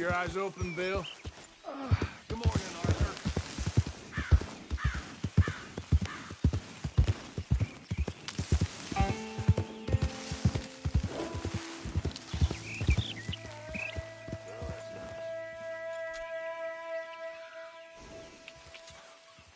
your eyes open, Bill. Good morning, Arthur.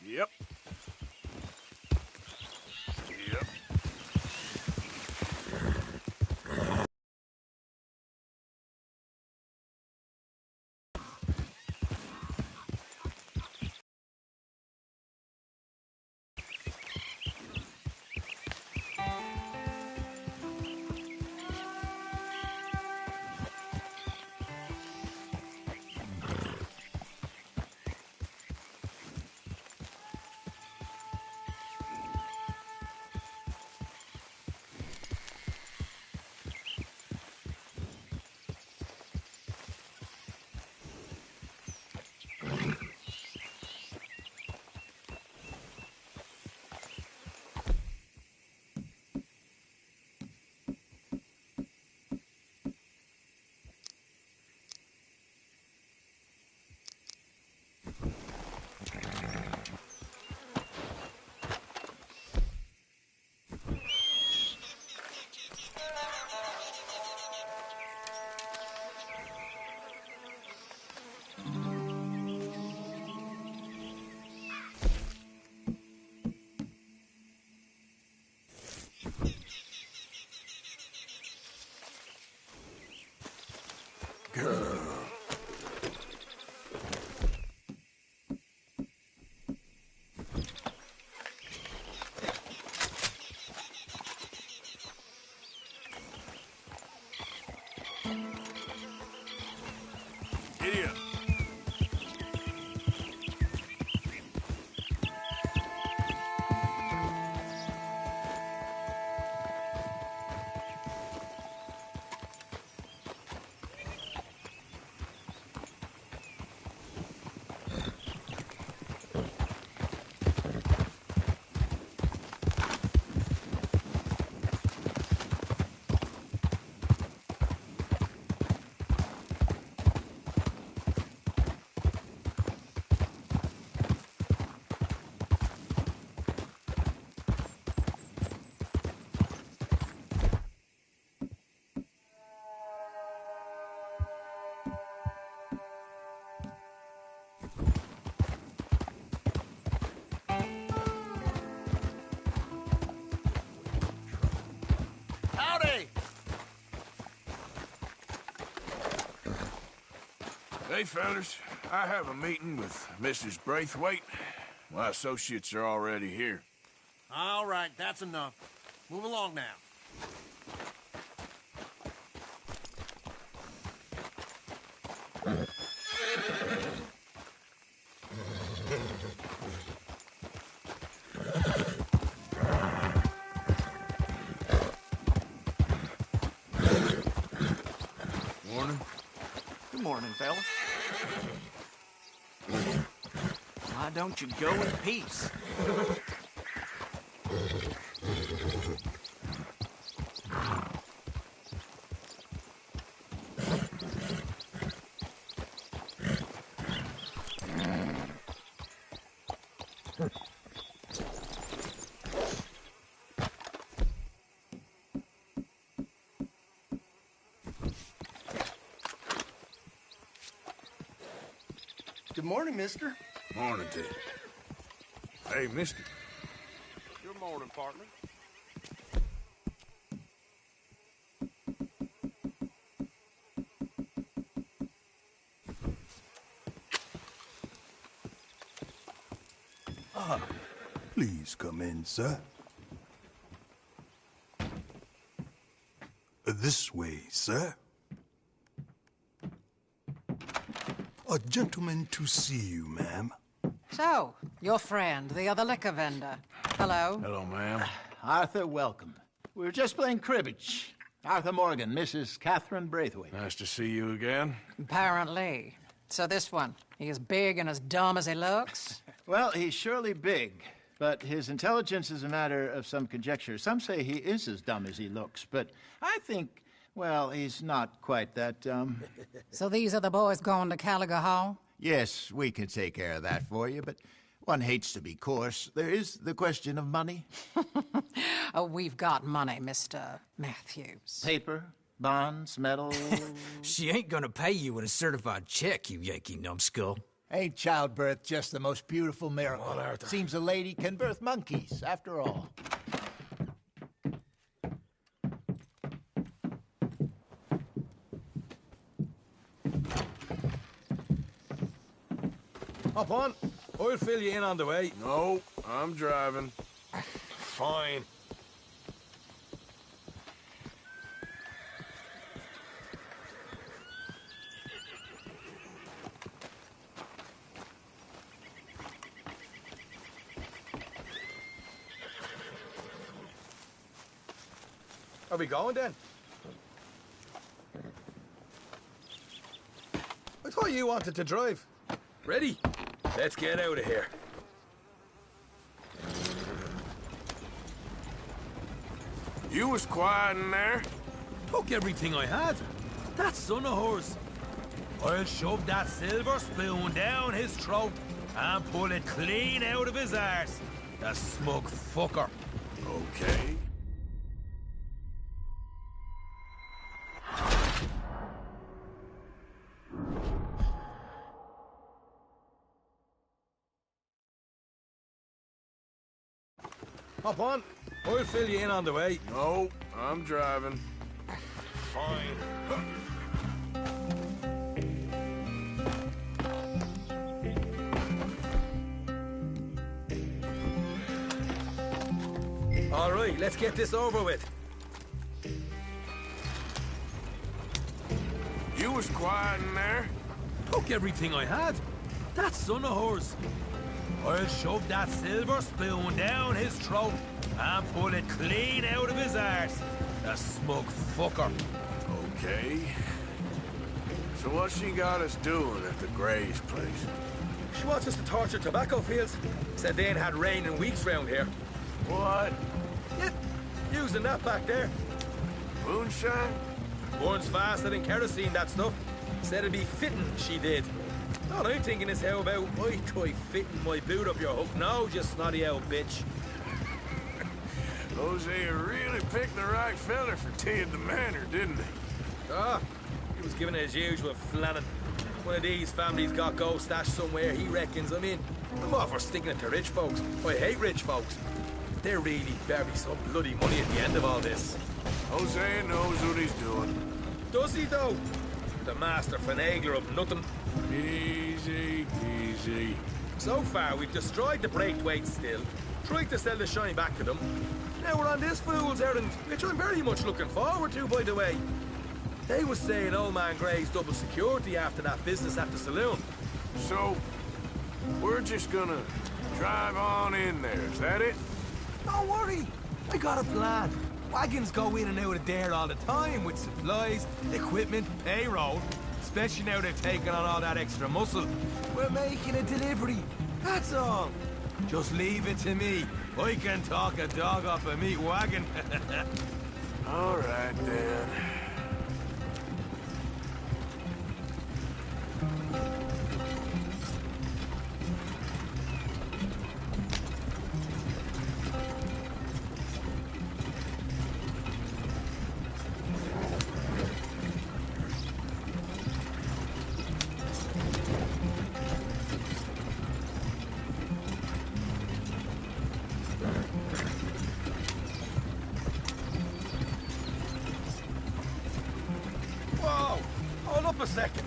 Yep. Yep. Giddy up. Hey, fellas. I have a meeting with Mrs. Braithwaite. My associates are already here. All right, that's enough. Move along now. Morning. Good morning, fella. Why don't you go in peace? Good morning, mister. Morning, Ted. Hey, mister. Good morning, partner. Please come in, sir. This way, sir. A gentleman to see you, ma'am. So, your friend, the other liquor vendor. Hello. Hello, ma'am. Arthur, welcome. We were just playing cribbage. Arthur Morgan, Mrs. Catherine Braithwaite. Nice to see you again. Apparently. So this one, he is big and as dumb as he looks? Well, he's surely big, but his intelligence is a matter of some conjecture. Some say he is as dumb as he looks, but I think Well, he's not quite that, So these are the boys going to Caliga Hall? Yes, we can take care of that for you, but one hates to be coarse. There is the question of money. Oh, we've got money, Mr. Matthews. Paper, bonds, metal. She ain't gonna pay you with a certified check, you Yankee numbskull. Ain't childbirth just the most beautiful miracle? Seems a lady can birth monkeys, after all. Hop on. I'll fill you in on the way. No, I'm driving. Fine. Are we going then? I thought you wanted to drive. Ready? Let's get out of here. You was quiet in there? Took everything I had. That son of hers. I'll shove that silver spoon down his throat and pull it clean out of his arse. The smug fucker. Okay. Hop on. I'll fill you in on the way. No, I'm driving. Fine. All right, let's get this over with. You was quiet in there? Took everything I had. That son of hers. I'll shove that silver spoon down his throat and pull it clean out of his arse. The smug fucker. Okay. So what she got us doing at the Gray's place? She wants us to torture tobacco fields. Said they ain't had rain in weeks round here. What? Yeah, using that back there. Moonshine? Burns faster than kerosene, that stuff. Said it'd be fitting, she did. All I'm thinking is how about I try fitting my boot up your hook now, you snotty old bitch. Hosea really picked the right fella for teeing the manor, didn't he? Ah, he was giving it his usual flannin'. One of these families got gold stashed somewhere, he reckons I'm in. I'm all for sticking it to rich folks. I hate rich folks. They're really bury some bloody money at the end of all this. Hosea knows what he's doing. Does he, though? The master finagler of nothing. Easy, easy. So far, we've destroyed the Braithwaite still, tried to sell the shine back to them. Now we're on this fool's errand, which I'm very much looking forward to, by the way. They was saying old man Gray's double security after that business at the saloon. So, we're just gonna drive on in there, is that it? Don't worry, I got a plan. Wagons go in and out of there all the time with supplies, equipment, payroll. Especially now they're taking on all that extra muscle. We're making a delivery, that's all. Just leave it to me. I can talk a dog off a meat wagon. All right, then. A second.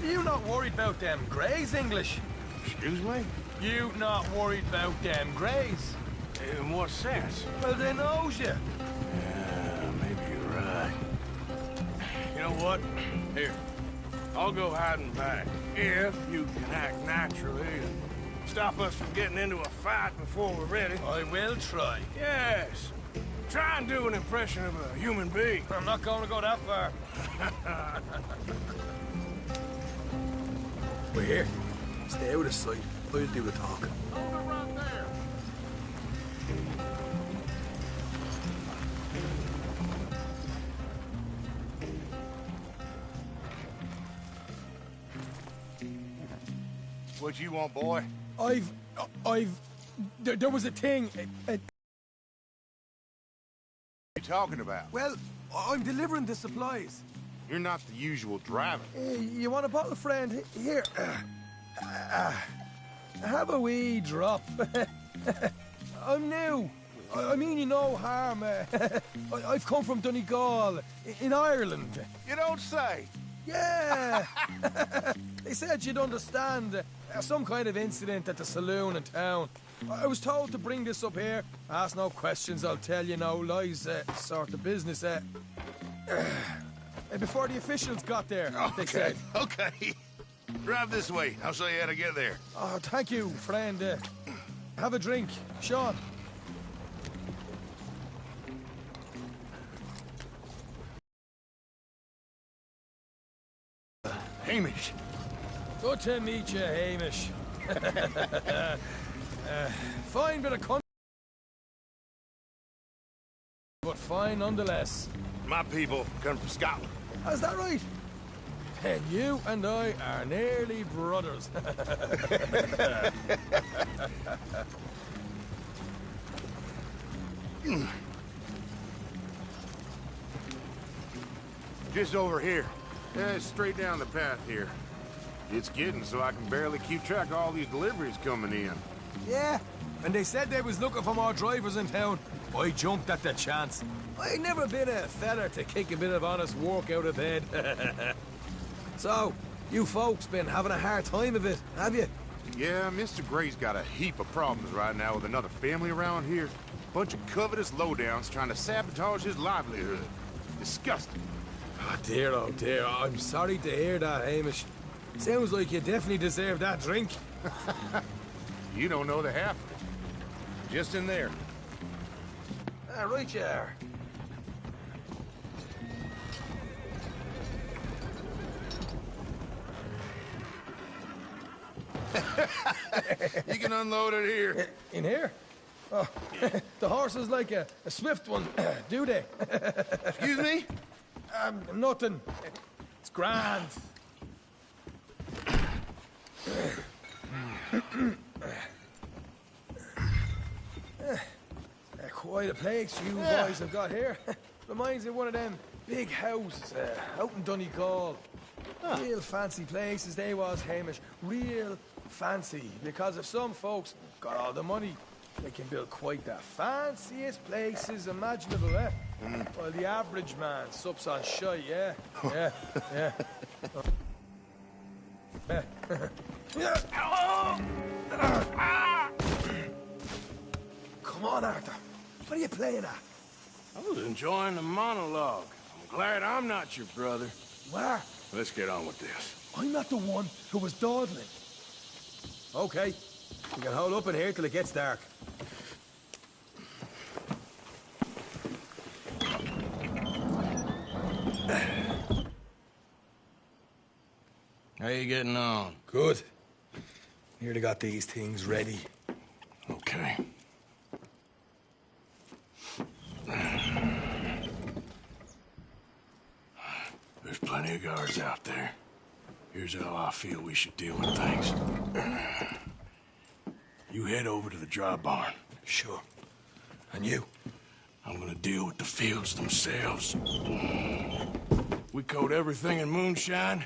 You not worried about them Greys, English? Excuse me? You not worried about them Greys? In what sense? Well, they knows you. Yeah, maybe you're right. You know what? Here, I'll go hiding back. If you can act naturally and stop us from getting into a fight before we're ready. I will try. Yes. Try and do an impression of a human being. I'm not going to go that far. We're here. Stay out of sight. I'll do the talking. Hold it right there. What you want, boy? There was a thing. What you talking about? Well, I'm delivering the supplies. You're not the usual driver. You want a bottle, friend? Here. Have a wee drop. I'm new. I mean you no harm. I've come from Donegal, in Ireland. You don't say. Yeah. They said you'd understand. Some kind of incident at the saloon in town. I was told to bring this up here. Ask no questions, I'll tell you no lies. Sort of business. Before the officials got there, they said. Okay. Drive this way. I'll show you how to get there. Oh, thank you, friend. Have a drink. Sean. Hamish. Good to meet you, Hamish. Fine bit of country, but fine nonetheless. My people come from Scotland. Is that right? Then you and I are nearly brothers. Just over here. Straight down the path here. It's getting so I can barely keep track of all these deliveries coming in. Yeah, and they said they was looking for more drivers in town. I jumped at the chance. I never been a feller to kick a bit of honest work out of bed. So, you folks been having a hard time of it, have you? Yeah, Mr. Gray's got a heap of problems right now with another family around here. Bunch of covetous lowdowns trying to sabotage his livelihood. Disgusting. Oh dear, I'm sorry to hear that, Hamish. Sounds like you definitely deserve that drink. You don't know the half of it. Just in there. Right you are. You can unload it here. In here? Oh, the horse is like a swift one, do they? Excuse me? Nothing. It's grand. Quite a place you boys have got here. Reminds me of one of them big houses out in Donegal. Real fancy places they was, Hamish. Real fancy. Because if some folks got all the money, they can build quite the fanciest places imaginable, eh? While the average man sups on shite, yeah? Yeah. Come on, Arthur. What are you playing at? I was enjoying the monologue. I'm glad I'm not your brother. Where? Let's get on with this. I'm not the one who was dawdling. Okay. You can hold up in here till it gets dark. How you getting on? Good. Nearly got these things ready. Okay. There's plenty of guards out there. Here's how I feel we should deal with things. You head over to the dry barn. Sure. And you? I'm gonna deal with the fields themselves. We coat everything in moonshine,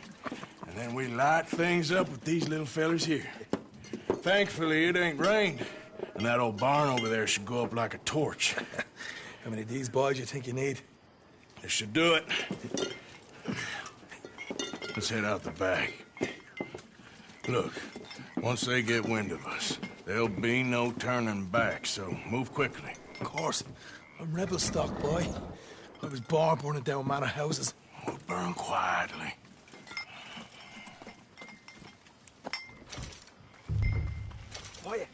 and then we light things up with these little fellers here. Thankfully, it ain't rained, and that old barn over there should go up like a torch. How many of these boys you think you need? This should do it. Let's head out the back. Look, once they get wind of us, there'll be no turning back, so move quickly. Of course. I'm rebel stock, boy. I was born burning down manor houses. We'll burn quietly. Quiet.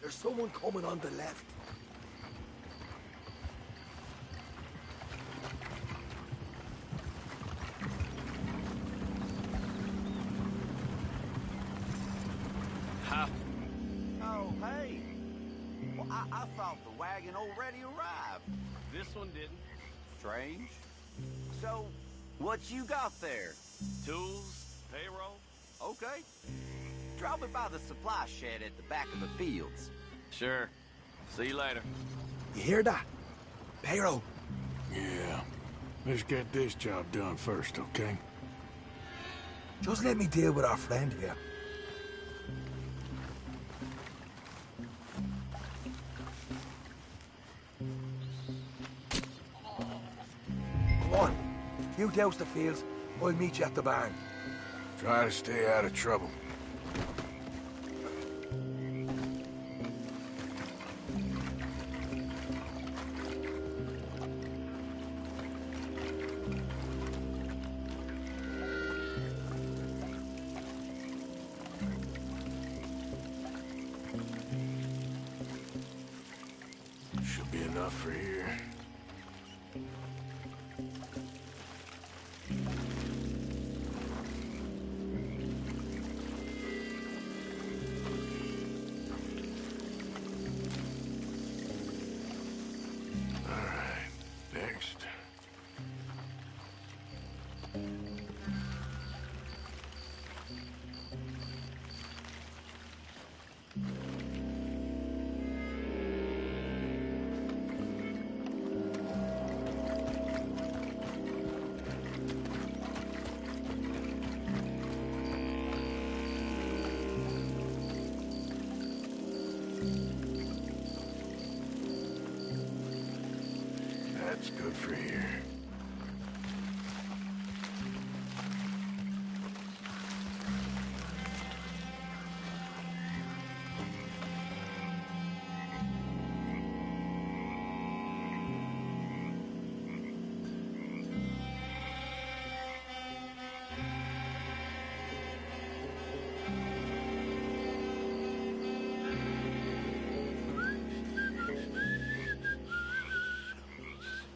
There's someone coming on the left. Oh, hey. Well, I thought the wagon already arrived. This one didn't. Strange. So, what you got there? Tools, payroll. Okay. drop me by the supply shed at the back of the fields. Sure. See you later. You hear that? Payroll. Yeah. Let's get this job done first, okay? Just let me deal with our friend here. Come on. You douse the fields. I'll meet you at the barn. Try to stay out of trouble. Should be enough for here. That's good for here.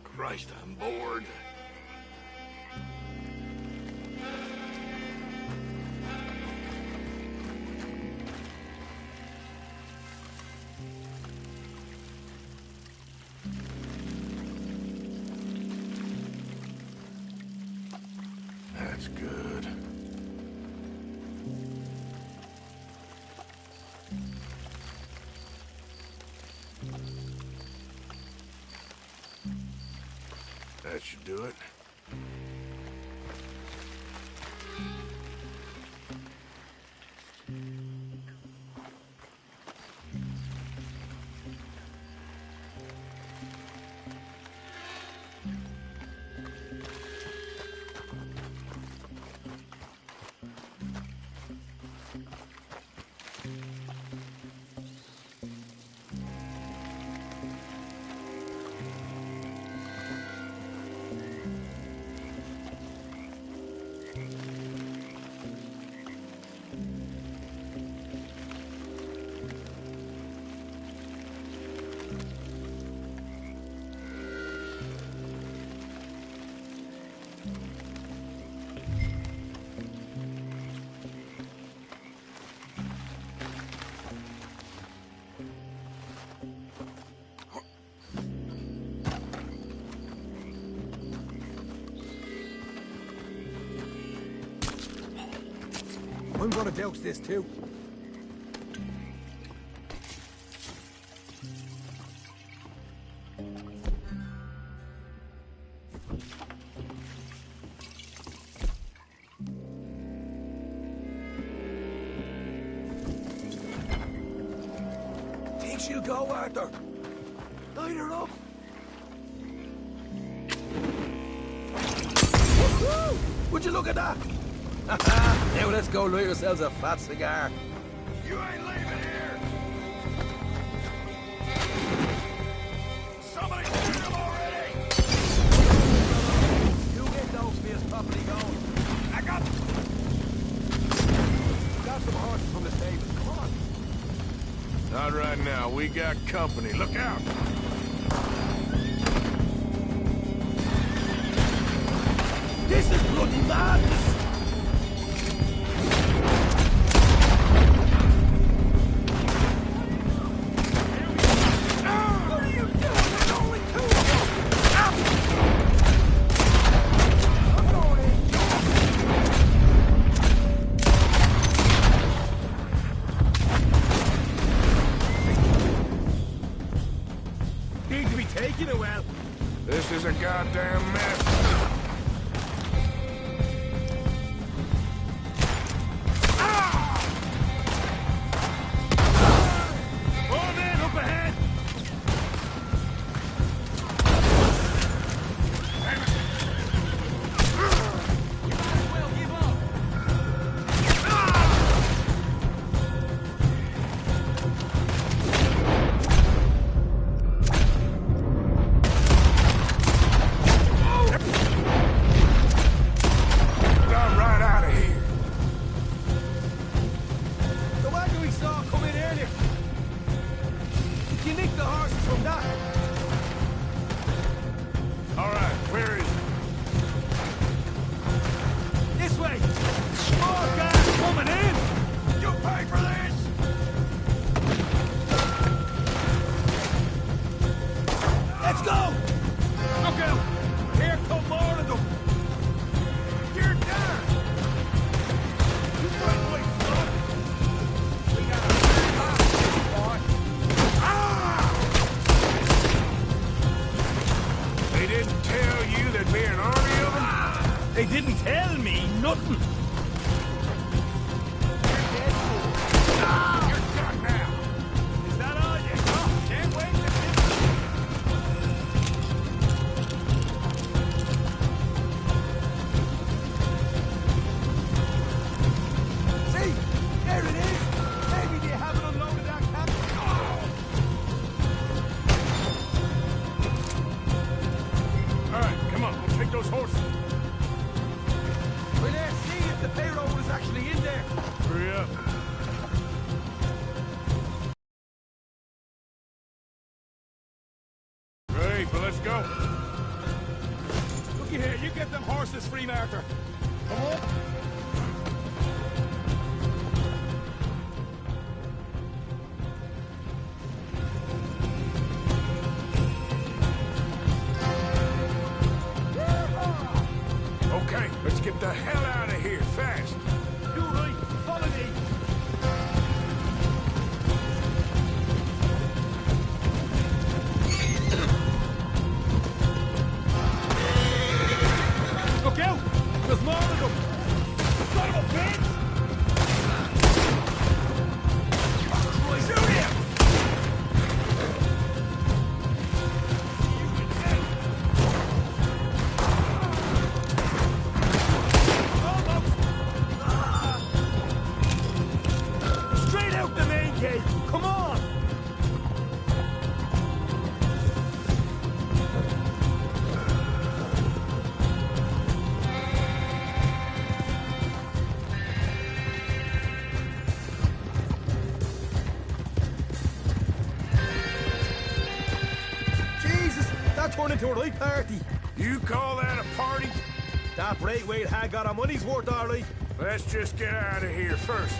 Christ, I'm bored. That's good. That should do it. I'm gonna douse this too. Think she'll go, Arthur? Light her up. Woo-hoo! Would you look at that? Now let's go light ourselves a fat cigar. You ain't leaving here! Somebody shoot him already! You get those fields properly going. I got some horses from the stable. Come on. Not right now. We got company. Look out! This is bloody madness! seem to be taking it well. This is a goddamn mess. They didn't tell me nothing. You're done now. Is that all you got? Can't wait to see, there it is. Maybe they haven't unloaded that camp. All right, come on, we'll take those horses. We're there, see if the payroll is actually in there. Hurry up. Great, but let's go. Looky here, you get them horses free, Martha. Come on. Okay, let's get the hell out of here, fast. You right, follow me. Look out! There's more of them! Son of a bitch! Shoot him! Straight out the main gate! Come on! Jesus, that turned into a right party. You call that a party? That Braithwaite had got our money's worth, all right. Let's just get out of here first.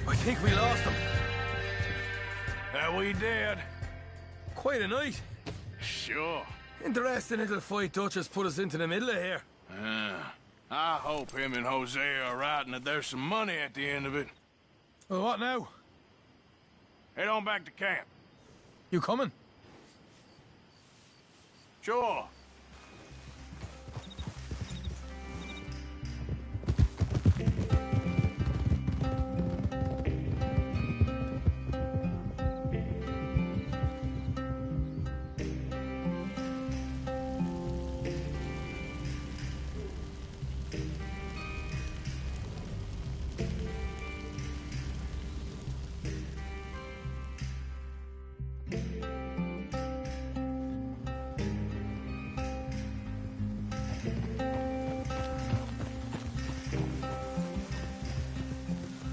I think we lost them. That we did. Quite a night. Sure. Interesting little fight Dutchess put us into the middle of here. I hope him and Jose are right and that there's some money at the end of it. Well, what now? Head on back to camp. You coming? Sure.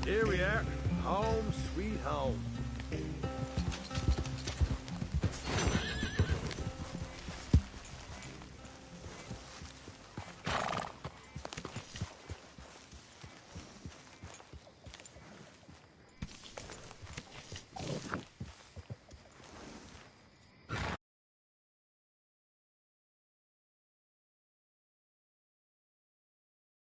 Here we are. Home sweet home.